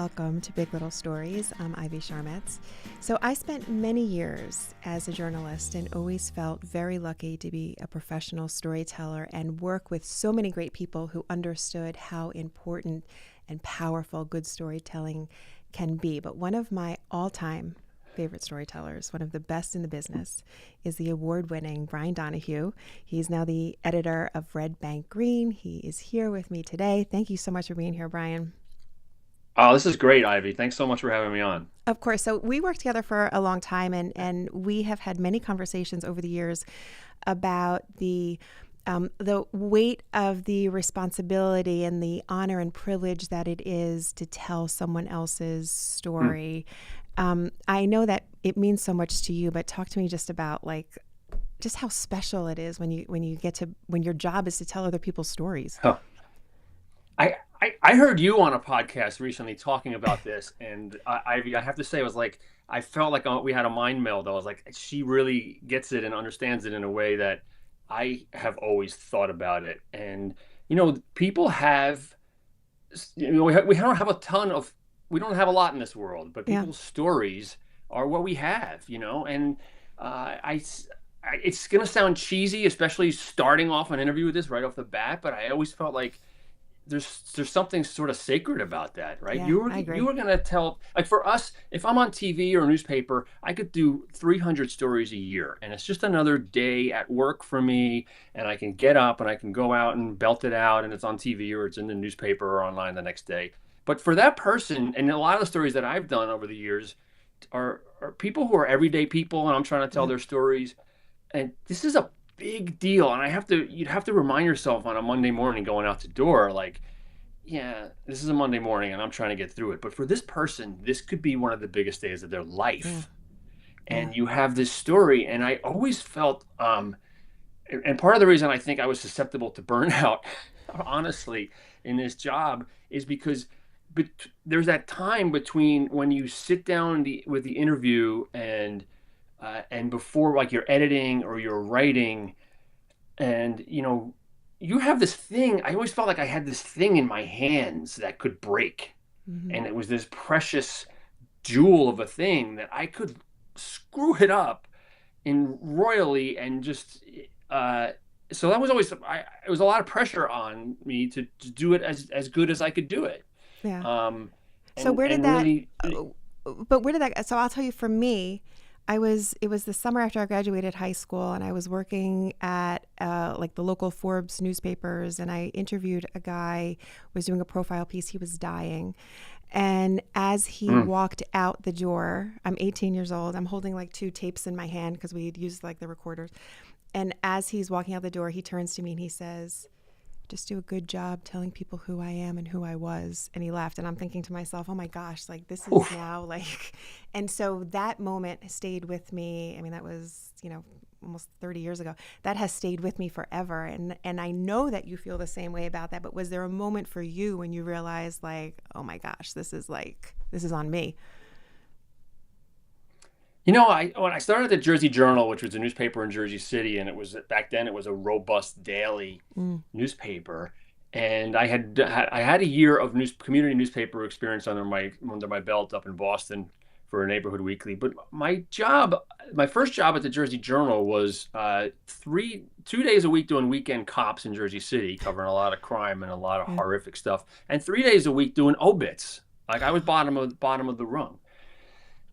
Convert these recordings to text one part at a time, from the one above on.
welcome to Big Little Stories. I'm Ivy Sharmetz. So I spent many years as a journalist and always felt very lucky to be a professional storyteller and work with so many great people who understood how important and powerful good storytelling can be. But one of my all-time favorite storytellers, one of the best in the business, is the award-winning Brian Donohue. He's now the editor of Red Bank Green. He is here with me today. Thank you so much for being here, Brian. Oh, this is great, Ivy. Thanks so much for having me on. Of course. So we worked together for a long time, and we have had many conversations over the years about the weight of the responsibility and the honor and privilege that it is to tell someone else's Hmm. story. I know that it means so much to you, but talk to me just about just how special it is when your job is to tell other people's stories. Huh. I heard you on a podcast recently talking about this, and Ivy, I have to say, I was like, I felt like we had a mind meld. I was like, she really gets it and understands it in a way that I have always thought about it. And people have, we don't have a ton of, we don't have a lot in this world, but Yeah. people's stories are what we have, and it's going to sound cheesy, especially starting off an interview with this right off the bat, but I always felt like there's something sort of sacred about that, right? Yeah, I You agree. were gonna tell, like, for us, if I'm on TV or a newspaper, I could do 300 stories a year, and it's just another day at work for me, and I can get up and I can go out and belt it out, and it's on TV or it's in the newspaper or online the next day. But for that person, and a lot of the stories that I've done over the years are people who are everyday people, and I'm trying to tell Yeah. their stories, and this is a big deal. And you'd have to remind yourself on a Monday morning going out the door, like, yeah, this is a Monday morning and I'm trying to get through it. But for this person, this could be one of the biggest days of their Yeah. life. Yeah. And you have this story. And I always felt, and part of the reason I think I was susceptible to burnout, honestly, in this job is because there's that time between when you sit down with the interview and before, like, you're editing or you're writing, and you have this thing. I always felt like I had this thing in my hands that could break, Hmm. and it was this precious jewel of a thing that I could screw it up in royally, and just so that was always, it was a lot of pressure on me to do it as good as I could do it. Yeah. um So where did and that, really. but where did that, so I'll tell you, for me, it was the summer after I graduated high school, and I was working at like the local Forbes newspapers, and I interviewed a guy, was doing a profile piece. He was dying. And as he Mm. walked out the door, I'm 18 years old. I'm holding like two tapes in my hand because we had used like the recorders. And as he's walking out the door, he turns to me and he says, "Just do a good job telling people who I am and who I was." And he left. And I'm thinking to myself, oh my gosh, like this is Oof. now like, and so that moment stayed with me. I mean, that was, almost 30 years ago. That has stayed with me forever. And I know that you feel the same way about that. But was there a moment for you when you realized, like, oh my gosh, this is on me? I when I started the Jersey Journal, which was a newspaper in Jersey City, and it was, back then it was a robust daily Mm, newspaper, and I had a year of community newspaper experience under my belt up in Boston for a neighborhood weekly. But my first job at the Jersey Journal was 2 days a week doing weekend cops in Jersey City, covering a lot of crime and a lot of yeah. horrific stuff, and 3 days a week doing obits. Like, I was bottom of the rung.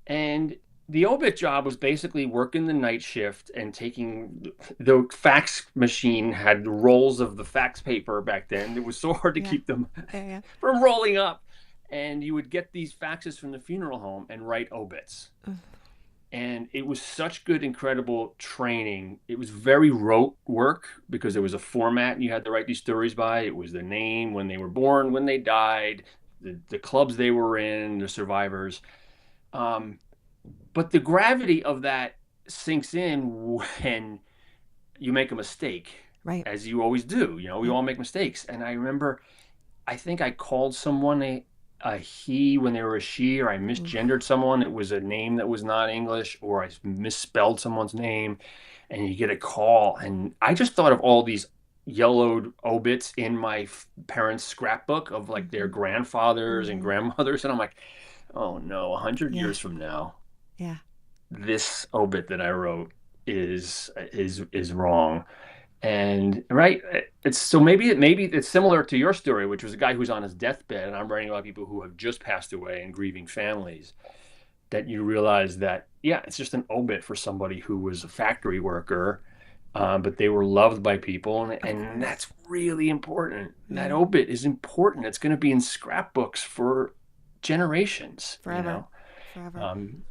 And the obit job was basically working the night shift and taking, the fax machine had rolls of the fax paper back then. It was so hard to Yeah. keep them Yeah. from rolling up. And you would get these faxes from the funeral home and write obits. Yeah. And it was such good, incredible training. It was very rote work because there was a format you had to write these stories by. It was the name, when they were born, when they died, the clubs they were in, the survivors. Um, but the gravity of that sinks in when you make a mistake, Right. as you always do. We Yeah. all make mistakes. And I remember, I think I called someone a he when they were a she, or I Oof. misgendered someone. It was a name that was not English, or I misspelled someone's name, and you get a call. And I just thought of all these yellowed obits in my parents' scrapbook of like their Mm-hmm. grandfathers and Mm-hmm. grandmothers, and I'm like, oh no, 100 years Yeah. from now, Yeah. this obit that I wrote is wrong. And right, it's so maybe it's similar to your story, which was a guy who's on his deathbed, and I'm writing about people who have just passed away and grieving families. That you realize that yeah, it's just an obit for somebody who was a factory worker, but they were loved by people, Of and course. that's really important. That Yeah. obit is important. It's going to be in scrapbooks for generations, you Forever. know. Forever. Um,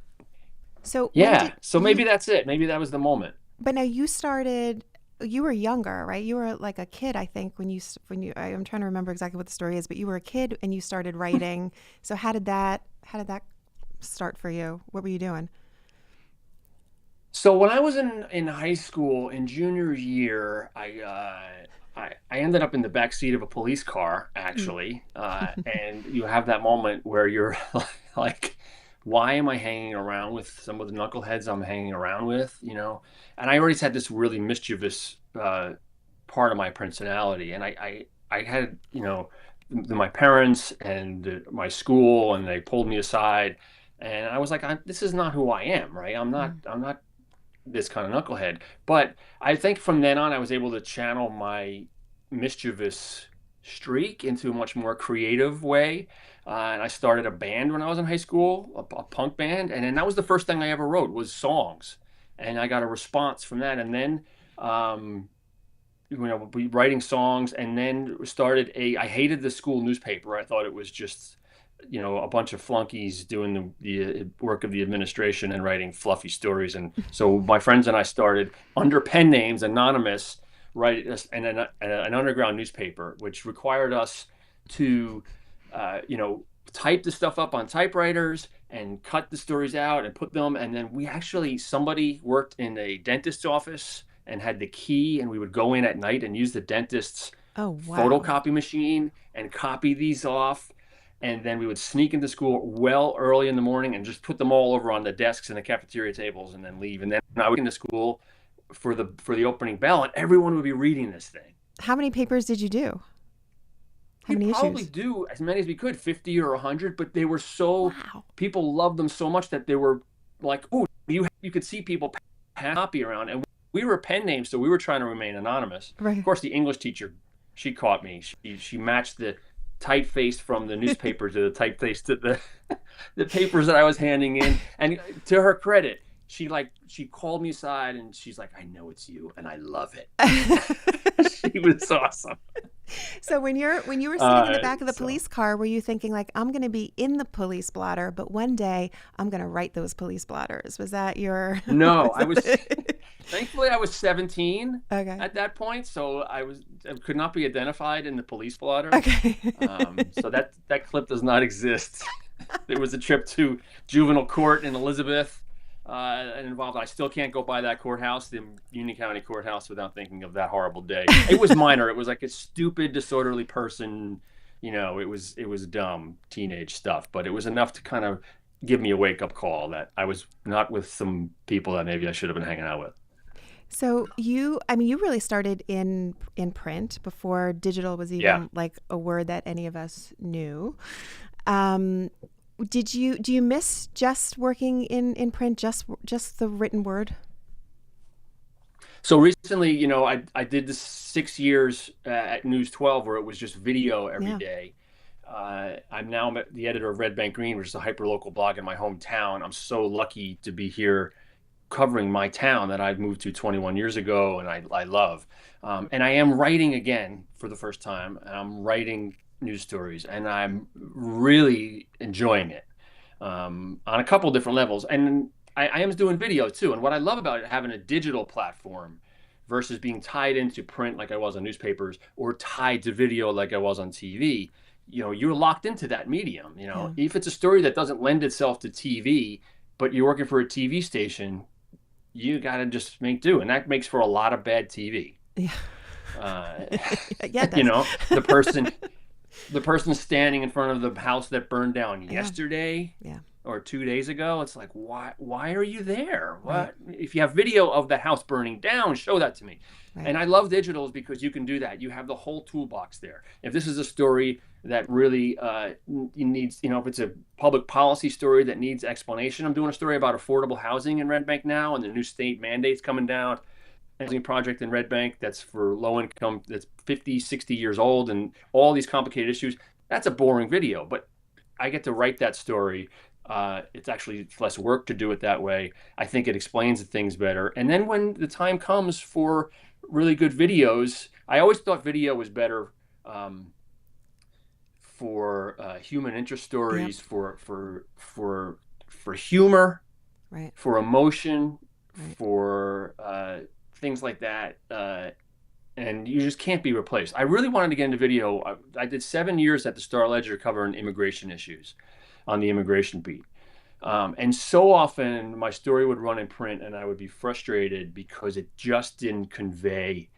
So when yeah, did so you, maybe that's it. Maybe that was the moment. but now you started, you were younger, right? You were like a kid, I think, when you, I'm trying to remember exactly what the story is, but you were a kid and you started writing. So how did that start for you? What were you doing? So when I was in high school in junior year, I ended up in the back seat of a police car Mm. actually, and you have that moment where you're like, why am I hanging around with some of the knuckleheads I'm hanging around with, you know? And I already had this really mischievous part of my personality, and I had my parents and my school, and they pulled me aside, and I was like, this is not who I am, right? Mm. I'm not this kind of knucklehead. But I think from then on, I was able to channel my mischievous streak into a much more creative way. And I started a band when I was in high school, a punk band, and then that was the first thing I ever wrote was songs, and I got a response from that. And then, um, writing songs, and then started a. I hated the school newspaper. I thought it was just a bunch of flunkies doing the work of the administration and writing fluffy stories. And so my friends and I started under pen names, anonymous, write an underground newspaper, which required us to, type the stuff up on typewriters and cut the stories out and put them. And then somebody worked in a dentist's office and had the key, and we would go in at night and use the dentist's Oh, wow. photocopy machine and copy these off, and then we would sneak into school well early in the morning and just put them all over on the desks and the cafeteria tables and then leave. And then I would get into school for the opening bell, and everyone would be reading this thing. How many papers did you do? How We many probably issues? do as many as we could, 50 or 100, but they were so Wow. people loved them so much that they were like, oh, you could see people copy around, and we were pen names, so we were trying to remain anonymous. Of Right. course, the English teacher, she caught me. She matched the typeface from the newspaper to the typeface to the papers that I was handing in. And to her credit, she called me aside and she's like, I know it's you and I love it. She was awesome. So when you were sitting in the back of the So police car, were you thinking like I'm going to be in the police blotter, but one day I'm going to write those police blotters? Was that your no, was I was that thankfully I was 17 Okay. at that point, so I could not be identified in the police blotter. Okay. So that clip does not exist. There was a trip to juvenile court in Elizabeth, involved. I still can't go by that courthouse, the Union County Courthouse, without thinking of that horrible day. It was minor. It was like a stupid, disorderly person. It was dumb teenage stuff, but it was enough to kind of give me a wake up call that I was not with some people that maybe I should have been hanging out with. So I mean, you really started in print before digital was Yeah. even like a word that any of us knew. Um, do you miss just working in print, just the written word? So recently, I did this 6 years at News 12 where it was just video every Yeah. day. I'm now the editor of Red Bank Green, which is a hyperlocal blog in my hometown. I'm so lucky to be here covering my town that I moved to 21 years ago, and I love. And I am writing again for the first time, and I'm writing news stories, and I'm really enjoying it on a couple different levels. And I am doing video too. And what I love about it, having a digital platform versus being tied into print like I was on newspapers or tied to video like I was on TV, you're locked into that medium. Yeah. If it's a story that doesn't lend itself to TV, but you're working for a TV station, you got to just make do. And that makes for a lot of bad TV. Yeah. Uh, Yeah, it you does. know, the person the person standing in front of the house that burned down Yeah. yesterday, Yeah. or 2 days ago. It's like, why are you there? Right. What? If you have video of the house burning down, show that to me. Right. And I love digitals because you can do that. You have the whole toolbox there. If this is a story that really needs, if it's a public policy story that needs explanation. I'm doing a story about affordable housing in Red Bank now, and the new state mandates coming down. Housing project in Red Bank that's for low income, that's 50, 60 years old, and all these complicated issues. That's a boring video, but I get to write that story. It's actually less work to do it that way. I think it explains the things better. And then when the time comes for really good videos, I always thought video was better for human interest Yep. stories, for humor, Right. for emotion, Right. for things like that. And you just can't be replaced. I really wanted to get into video. I did 7 years at the Star-Ledger covering immigration issues on the immigration beat. And so often my story would run in print and I would be frustrated because it just didn't convey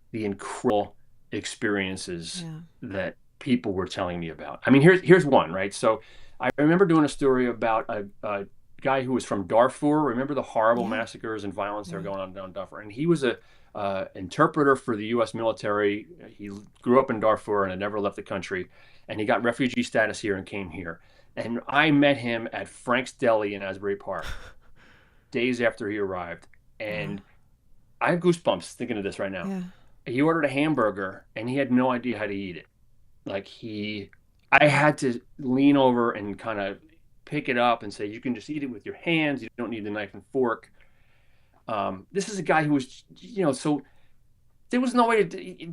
the incredible experiences Yeah. that people were telling me about. I mean, here's one, right? So I remember doing a story about a guy who was from Darfur. Remember the horrible Yeah. massacres and violence that were Right. going on down Darfur? And he was a interpreter for the U.S. military. He grew up in Darfur and had never left the country. And he got refugee status here and came here. And I met him at Frank's Deli in Asbury Park days after he arrived. Wow. And I have goosebumps thinking of this right now. Yeah. He ordered a hamburger and he had no idea how to eat it. Like I had to lean over and kind of pick it up and say, you can just eat it with your hands. You don't need the knife and fork. This is a guy who was, so there was no way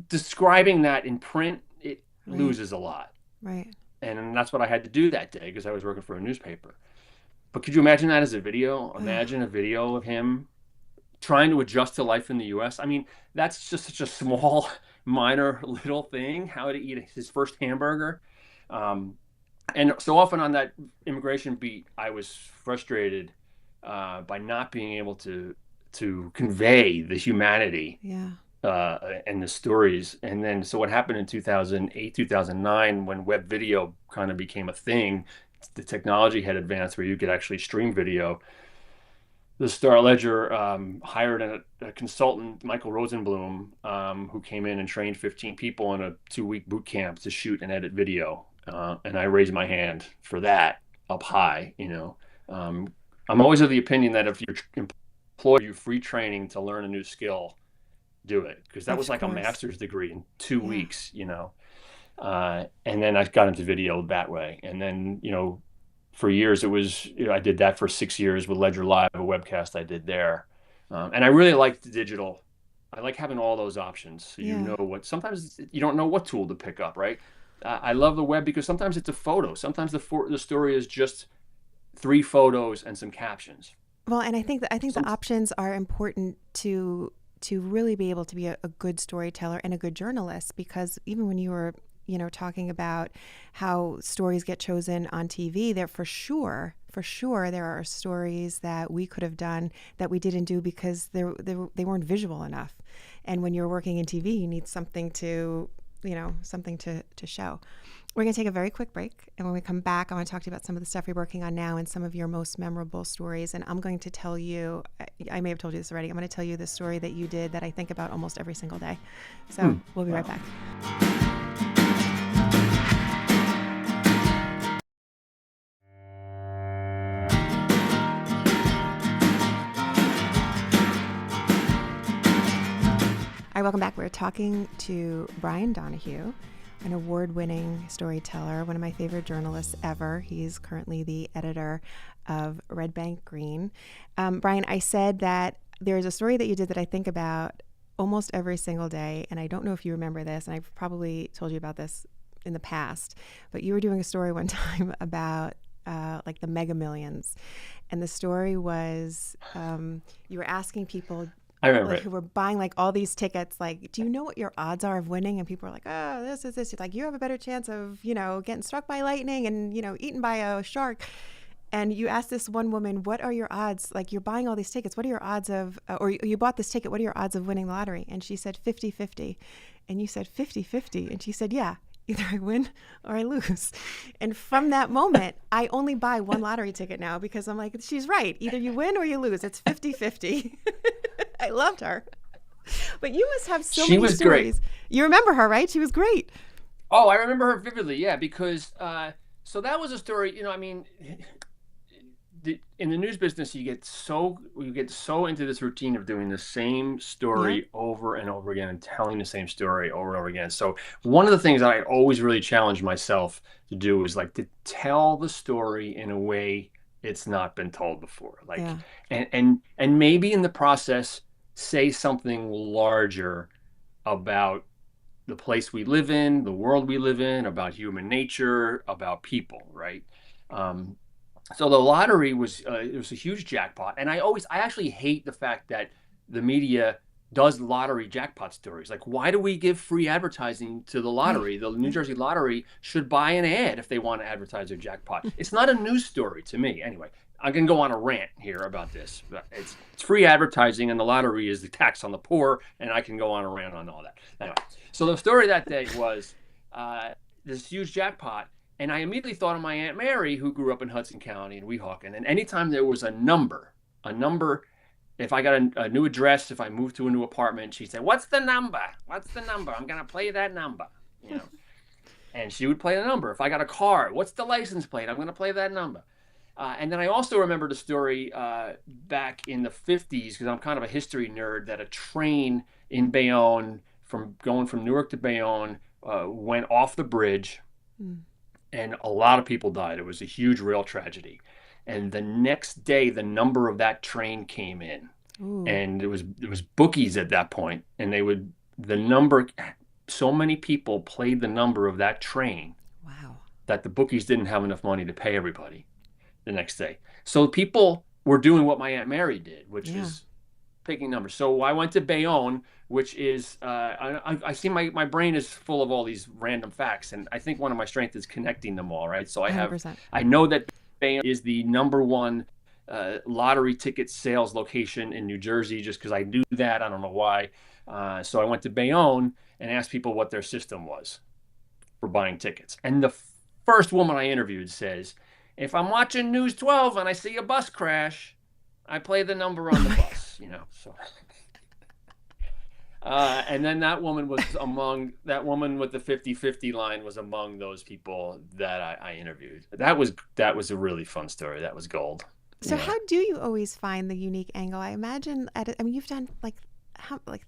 describing that in print. It Right. loses a lot. Right. And that's what I had to do that day because I was working for a newspaper. But could you imagine that as a video? Ugh. Imagine a video of him trying to adjust to life in the US. I mean, that's just such a small, minor little thing, how to eat his first hamburger. Um, and so often on that immigration beat, I was frustrated by not being able to convey the humanity Yeah. and the stories. And then, so what happened in 2008, 2009, when web video kind of became a thing, the technology had advanced where you could actually stream video. The Star Ledger hired a consultant, Michael Rosenblum, who came in and trained 15 people in a 2-week boot camp to shoot and edit video. And I raised my hand for that up high. I'm always of the opinion that if your employer you free training to learn a new skill, do it, because that was Of like a course. master's degree in two Yeah. weeks. And then I got into video that way. And then, for years, it was, I did that for 6 years with Ledger Live, a webcast I did there. And I really liked the digital. I like having all those options. So Yeah. sometimes you don't know what tool to pick up, right? I love the web because sometimes it's a photo. Sometimes the story is just 3 photos and some captions. Well, and I think the Some, options are important to really be able to be a good storyteller and a good journalist, because even when you were talking about how stories get chosen on TV, there for sure there are stories that we could have done that we didn't do because they weren't visual enough. And when you're working in TV, you need something to show. We're going to take a very quick break. And when we come back, I want to talk to you about some of the stuff you're working on now and some of your most memorable stories. And I'm going to tell you, I may have told you this already, I'm going to tell you the story that you did that I think about almost every single day. So we'll be right wow. back. All right, welcome back. We're talking to Brian Donohue, an award-winning storyteller, one of my favorite journalists ever. He's currently the editor of Red Bank Green. Brian, I said that there's a story that you did that I think about almost every single day, and I don't know if you remember this, and I've probably told you about this in the past, but you were doing a story one time about like the Mega Millions, and the story was you were asking people I remember like it. who were buying like all these tickets, like, do you know what your odds are of winning? And people are like, oh, this is this. Like, you have a better chance of, getting struck by lightning and, eaten by a shark. And you asked this one woman, what are your odds? Like, you're buying all these tickets. What are your odds of, or you bought this ticket. What are your odds of winning the lottery? And she said 50-50. And you said 50-50. And she said, yeah, either I win or I lose. And from that moment, I only buy one lottery ticket now because I'm like, she's right. Either you win or you lose. It's 50-50. I loved her. But you must have so She many was great. stories. You remember her, right? She was great. Oh, I remember her vividly. Yeah, because so that was a story. I mean, in the news business, you get so into this routine of doing the same Yeah. story over and over again and telling the same story over and over again. So one of the things that I always really challenge myself to do is like to tell the story in a way it's not been told before. Like, Yeah. and maybe in the process say something larger about the place we live in, the world we live in, about human nature, about people, right? Um, so the lottery was it was a huge jackpot, and I actually hate the fact that the media does lottery jackpot stories. Like, why do we give free advertising to the Right. lottery? The New Right. Jersey Lottery should buy an ad if they want to advertise their jackpot. It's not a news story to me, anyway. I can go on a rant here about this. It's free advertising, and the lottery is the tax on the poor, and I can go on a rant on all that. Anyway, so the story that day was this huge jackpot, and I immediately thought of my Aunt Mary, who grew up in Hudson County in Weehawken. And anytime there was a number, if I got a new address, if I moved to a new apartment, she'd say, "What's the number? What's the number? I'm gonna play that number." You know, and she would play the number. If I got a car, "What's the license plate? I'm gonna play that number." And then I also remembered a story back in the 50s, because I'm kind of a history nerd, that a train in Bayonne, from going from Newark to Bayonne, went off the bridge, Mm. and a lot of people died. It was a huge rail tragedy. And the next day, the number of that train came in, Ooh. and it was bookies at that point, and the number, so many people played the number of that train Wow. that the bookies didn't have enough money to pay everybody the next day. So people were doing what my Aunt Mary did, which Yeah. is picking numbers. So I went to Bayonne, which is I see my brain is full of all these random facts, and I think one of my strengths is connecting them all. Right, so 100%. I know that Bayonne is the number one lottery ticket sales location in New Jersey, just because I knew that. I don't know why. So I went to Bayonne and asked people what their system was for buying tickets, and the first woman I interviewed says, "If I'm watching News 12 and I see a bus crash, I play the number on the bus." So and then that woman with the 50-50 line was among those people that I interviewed. That was a really fun story. That was gold. So Yeah. how do you always find the unique angle? I imagine I mean, you've done like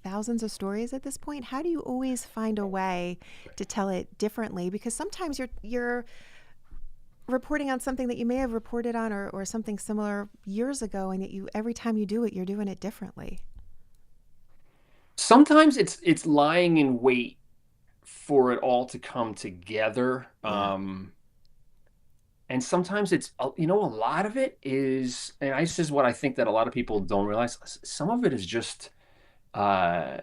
thousands of stories at this point. How do you always find a way to tell it differently? Because sometimes you're reporting on something that you may have reported on or something similar years ago, and yet every time you do it, you're doing it differently. Sometimes it's lying in wait for it all to come together. Yeah. And sometimes a lot of it is, and this is what I think that a lot of people don't realize. Some of it is just, uh,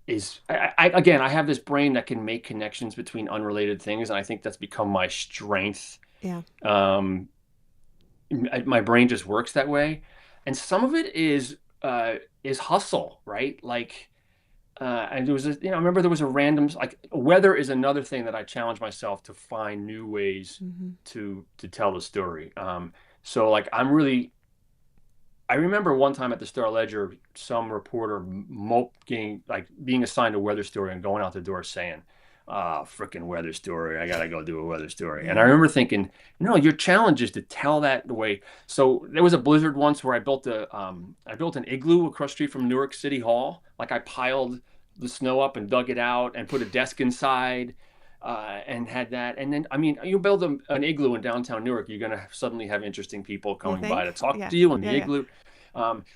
again, I have this brain that can make connections between unrelated things, and I think that's become my strength. Yeah. Um, my brain just works that way, and some of it is hustle, right? Like, and there was I remember there was a random, like, weather is another thing that I challenge myself to find new ways Hmm. to tell the story. So like I remember one time at the Star Ledger, some reporter being assigned a weather story and going out the door saying, "Ah, freaking weather story! I gotta go do a weather story." And I Yeah. remember thinking, no, your challenge is to tell that the way. So there was a blizzard once where I built an igloo across the street from Newark City Hall. Like, I piled the snow up and dug it out and put a desk inside. And had that. And then, I mean, you build an igloo in downtown Newark, you're going to suddenly have interesting people You coming by to think? talk Yeah. to you in Yeah. the Yeah. igloo.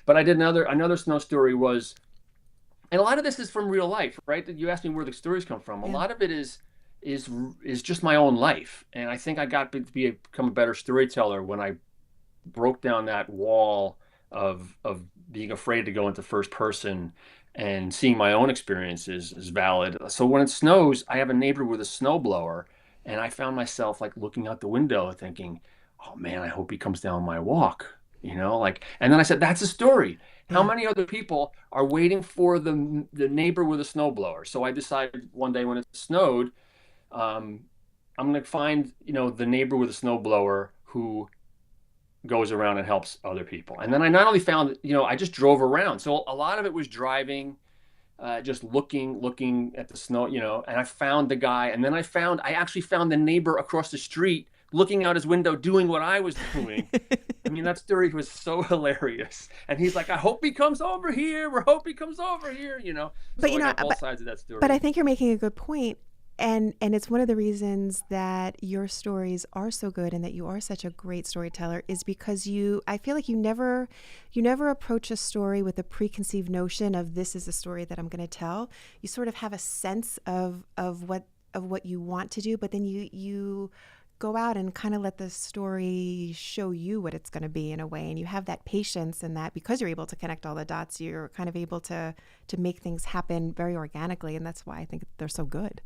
But I did another snow story was, and a lot of this is from real life, right? You asked me where the stories come from. A Yeah. lot of it is just my own life, and I think I got to become a better storyteller when I broke down that wall of being afraid to go into first person and seeing my own experiences as valid. So when it snows, I have a neighbor with a snowblower, and I found myself like looking out the window thinking, "Oh man, I hope he comes down my walk." Like, and then I said, "That's a story. How Yeah. many other people are waiting for the neighbor with a snowblower?" So I decided one day when it snowed, um, I'm going to find, the neighbor with a snowblower who goes around and helps other people. And then I not only found, I just drove around. So a lot of it was driving, just looking at the snow, and I found the guy. And then I actually found the neighbor across the street looking out his window doing what I was doing. I mean, that story was so hilarious. And he's like, I hope he comes over here. We hope he comes over here. But So I got both sides of that but I story. think you're making a good point, and it's one of the reasons that your stories are so good and that you are such a great storyteller is because I feel like you never approach a story with a preconceived notion of this is the story that I'm going to tell. You sort of have a sense of what you want to do, but then you go out and kind of let the story show you what it's going to be in a way, and you have that patience, and that because you're able to connect all the dots, you're kind of able to make things happen very organically, and that's why I think they're so good.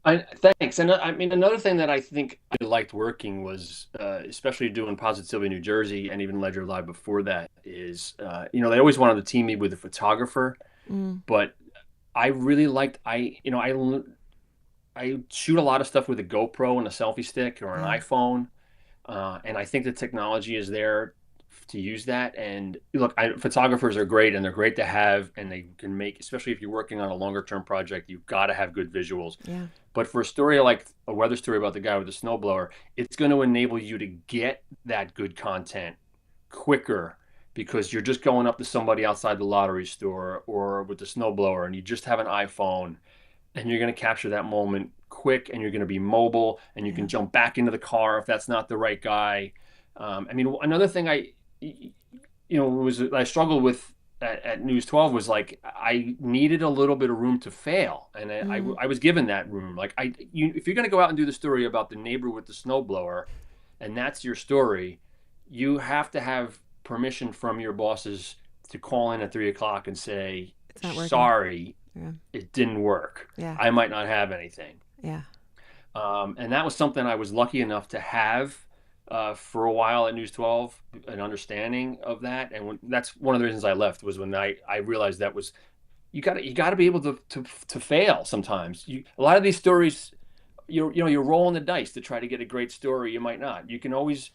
Thanks. And I mean, another thing that I think I liked working was, especially doing Positively New Jersey and even Ledger Live before that, is, they always wanted to team me with a photographer, Mm, but I really liked, I shoot a lot of stuff with a GoPro and a selfie stick or an yeah, iPhone. And I think the technology is there to use that. And look, photographers are great and they're great to have, and they can make, especially if you're working on a longer term project, you've got to have good visuals. yeah, But for a story like a weather story about the guy with the snowblower, it's going to enable you to get that good content quicker because you're just going up to somebody outside the lottery store or with the snowblower and you just have an iPhone, and you're going to capture that moment quick, and you're going to be mobile, and you yeah. can jump back into the car if that's not the right guy. I mean, another thing was I struggled with at News 12 was like I needed a little bit of room to fail, and Mm, I was given that room. Like if you're going to go out and do the story about the neighbor with the snowblower, and that's your story, you have to have permission from your bosses to call in at 3 o'clock and say, it's not working. sorry, Yeah, it didn't work. yeah, I might not have anything. yeah, And that was something I was lucky enough to have for a while at News 12, an understanding of that. And that's one of the reasons I left was when I realized that was you got to be able to fail sometimes. A lot of these stories, you're rolling the dice to try to get a great story. You might not. You can always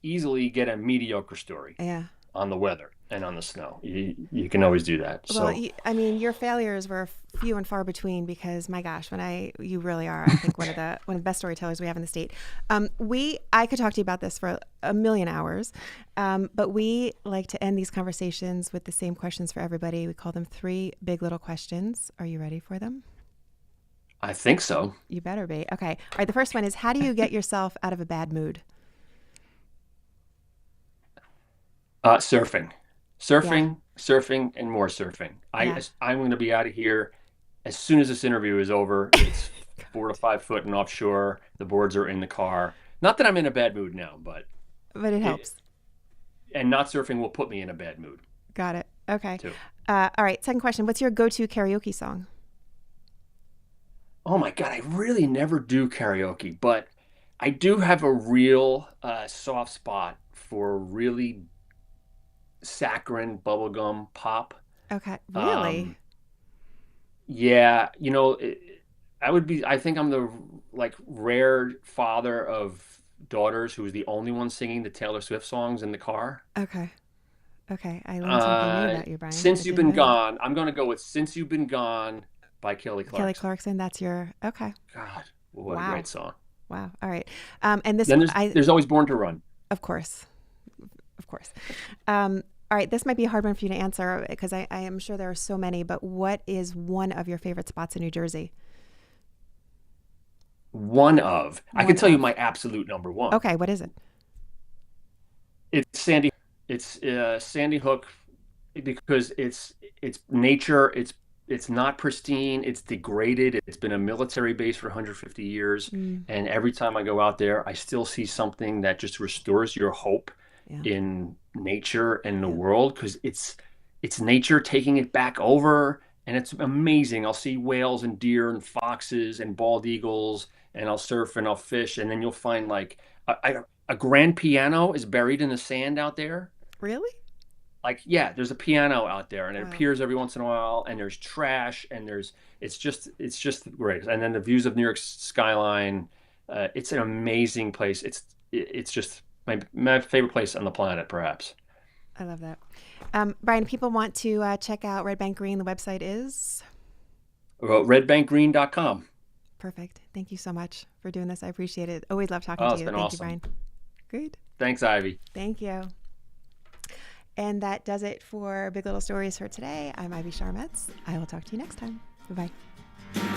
easily get a mediocre story yeah. on the weather and on the snow. You can always do that. Well, So I mean, your failures were few and far between because, my gosh, you really are, I think, one of the best storytellers we have in the state. I could talk to you about this for a million hours, but we like to end these conversations with the same questions for everybody. We call them three big little questions. Are you ready for them? I think so. You better be. Okay. All right. The first one is, how do you get yourself out of a bad mood? Surfing, Yeah. surfing, and more surfing. Yeah. I'm going to be out of here as soon as this interview is over. It's 4 to 5 foot and offshore. The boards are in the car. Not that I'm in a bad mood now, but But it it, helps. and not surfing will put me in a bad mood Got it. Okay. too. All right. Second question. What's your go-to karaoke song? Oh my God, I really never do karaoke, but I do have a real soft spot for really saccharine bubblegum pop. Okay. Really? Um, Yeah, I think I'm the like rare father of daughters who is the only one singing the Taylor Swift songs in the car. Okay. Okay. I learned something new about you, Brian. I Since You've didn't Been know that. Gone, I'm gonna go with Since You've Been Gone by Kelly Kelly Clarkson. Clarkson, that's your okay. God, what a Wow. great song. Wow. All right. And this Then there's I there's always Born to Run. of course. Of course. All right, this might be a hard one for you to answer because I am sure there are so many, but what is one of your favorite spots in New Jersey? I One can tell you of. my absolute number one. Okay, what is it? It's Sandy. It's Sandy Hook because it's nature. It's not pristine. It's degraded. It's been a military base for 150 years, Mm, and every time I go out there, I still see something that just restores your hope yeah. in nature and the Yeah. world because it's nature taking it back over, and it's amazing. I'll see whales and deer and foxes and bald eagles, and I'll surf and I'll fish, and then you'll find like a grand piano is buried in the sand out there, Really? like, yeah, there's a piano out there and it Wow. appears every once in a while, and there's trash, and it's just great. And then the views of New York skyline, it's an amazing place. It's just my favorite place on the planet, perhaps. I love that. Brian, if people want to check out Red Bank Green, the website is Redbankgreen.com. perfect. Thank you so much for doing this. I appreciate it. Always love talking Oh, to it's you. been Thank you, awesome. Brian. Great. Thanks, Ivy. Thank you. And that does it for Big Little Stories for today. I'm Ivy Sharmetz. I will talk to you next time. Bye-bye.